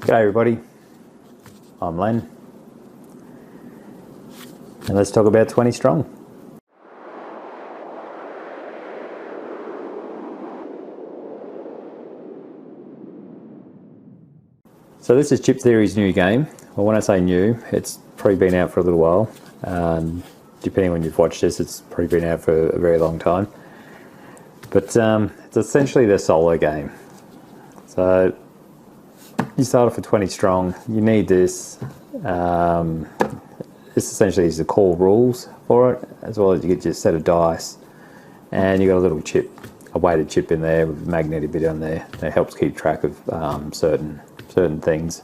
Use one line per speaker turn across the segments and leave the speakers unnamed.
G'day everybody, I'm Len, and let's talk about 20 strong. So this is Chip Theory's new game. Well, when I say new, it's probably been out for a little while. Depending on when you've watched this, it's probably been out for a very long time. But it's essentially their solo game. So you start off with 20 strong. You need this. This essentially is the core rules for it, as well as you get your set of dice, and you got a little chip, a weighted chip in there with a magnetic bit on there that helps keep track of certain things.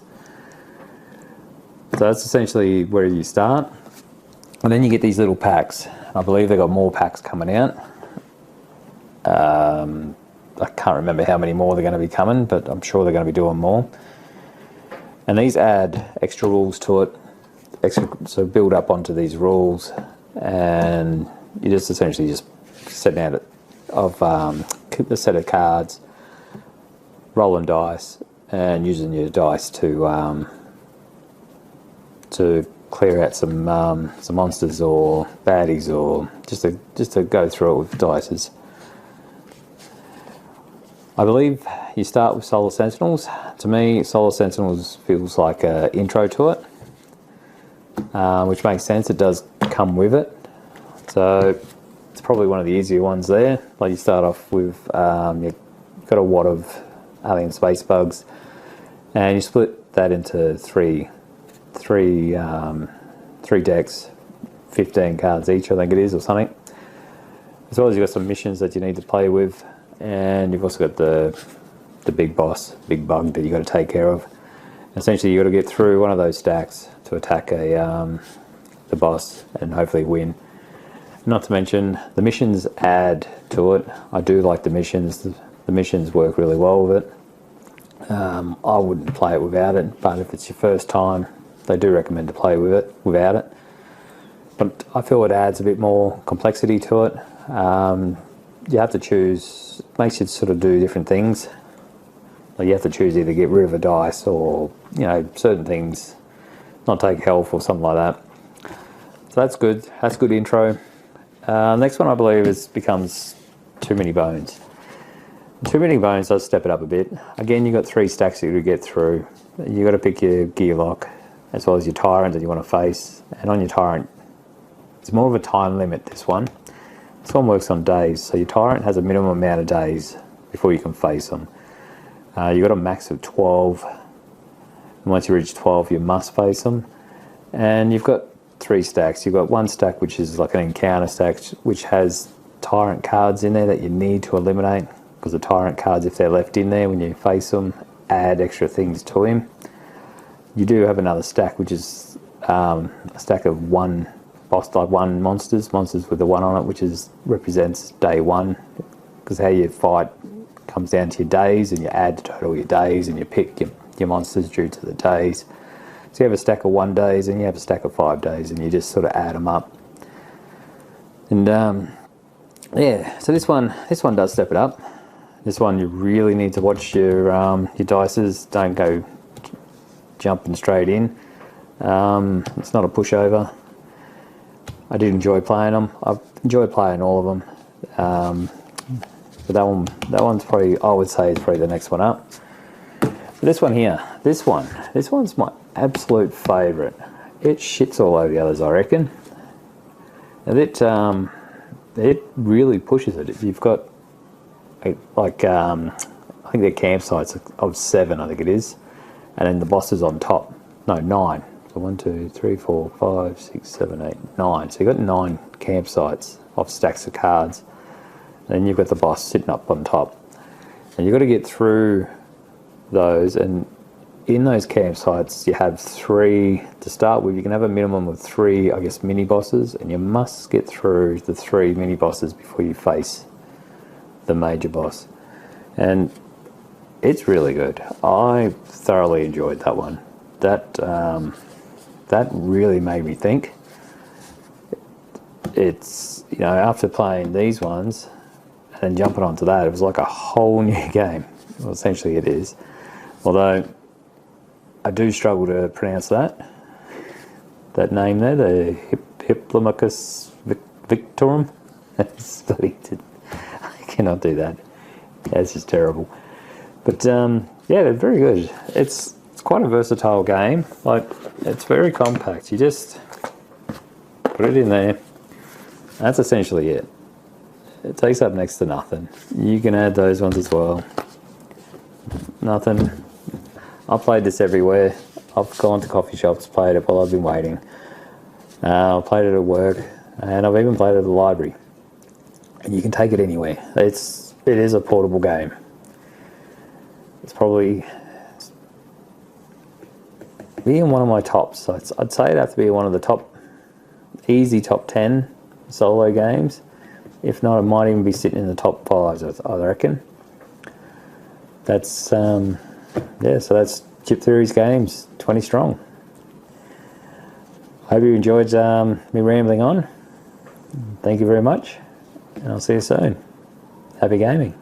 So that's essentially where you start, and then you get these little packs. I believe they've got more packs coming out. I can't remember how many more they're going to be coming, but I'm sure they're going to be doing more. And these add extra rules to it, so build up onto these rules, and you just essentially just setting out of a set of cards, rolling dice, and using your dice to clear out some monsters or baddies, or just to go through it with dices. I believe you start with Solar Sentinels. To me, Solar Sentinels feels like an intro to it, which makes sense. It does come with it, so it's probably one of the easier ones there. Like, you start off with you've got a wad of alien space bugs, and you split that into three decks, 15 cards each, I think it is, or something. As well as you've got some missions that you need to play with. And you've also got the big boss, big bug that you got to take care of. Essentially, you got to get through one of those stacks to attack the boss and hopefully win. Not to mention, the missions add to it. I do like the missions. The missions work really well with it. I wouldn't play it without it, but if it's your first time, they do recommend to play with it without it. But I feel it adds a bit more complexity to it. You have to choose, makes you sort of do different things. Like, you have to choose either get rid of a dice or, certain things, not take health or something like that. So that's good. That's good intro. Next one, I believe, becomes Too Many Bones. Too Many Bones does step it up a bit. Again, you've got 3 stacks that you get through. You've got to pick your gear lock, as well as your tyrant that you want to face. And on your tyrant, it's more of a time limit, this one. This one works on days, so your tyrant has a minimum amount of days before you can face them. You've got a max of 12, and once you reach 12 you must face them. And you've got 3 stacks. You've got 1 stack which is like an encounter stack, which has tyrant cards in there that you need to eliminate, because the tyrant cards, if they're left in there when you face them, add extra things to him. You do have another stack which is a stack of 1 boss type 1 monsters with the 1 on it, which represents day 1, because how you fight comes down to your days, and you add the total of your days, and you pick your monsters due to the days. So you have a stack of 1 days, and you have a stack of 5 days, and you just sort of add them up. And yeah, so this one does step it up. This one you really need to watch your dices. Don't go jumping straight in. It's not a pushover. I did enjoy playing them. I've enjoyed playing all of them. But that one's probably, I would say, is probably the next one up. But this one here, this one's my absolute favourite. It shits all over the others, I reckon. And it really pushes it. If you've got I think they're campsites of 7, I think it is, and then the boss is on top. No, 9. So 1, 2, 3, 4, 5, 6, 7, 8, 9. So you've got 9 campsites of stacks of cards. And then you've got the boss sitting up on top. And you've got to get through those. And in those campsites, you have 3 to start with. You can have a minimum of 3, I guess, mini bosses. And you must get through the 3 mini bosses before you face the major boss. And it's really good. I thoroughly enjoyed that one. That really made me think. It's, after playing these ones and then jumping onto that, it was like a whole new game. Well, essentially it is. Although I do struggle to pronounce that name there, the Hiplomachus victorum. I cannot do that. That's just terrible. But yeah, they're very good. It's quite a versatile game. Like, it's very compact. You just put it in there. That's essentially it. It takes up next to nothing. You can add those ones as well. Nothing. I've played this everywhere. I've gone to coffee shops, played it while I've been waiting. I've played it at work, and I've even played it at the library. And you can take it anywhere. It is a portable game. It's probably being one of my tops. I'd say it'd have to be one of the easy top 10 solo games. If not, it might even be sitting in the top 5, I reckon. That's yeah, so that's Chip Theory's games, 20 strong. I hope you enjoyed me rambling on. Thank you very much, and I'll see you soon. Happy gaming.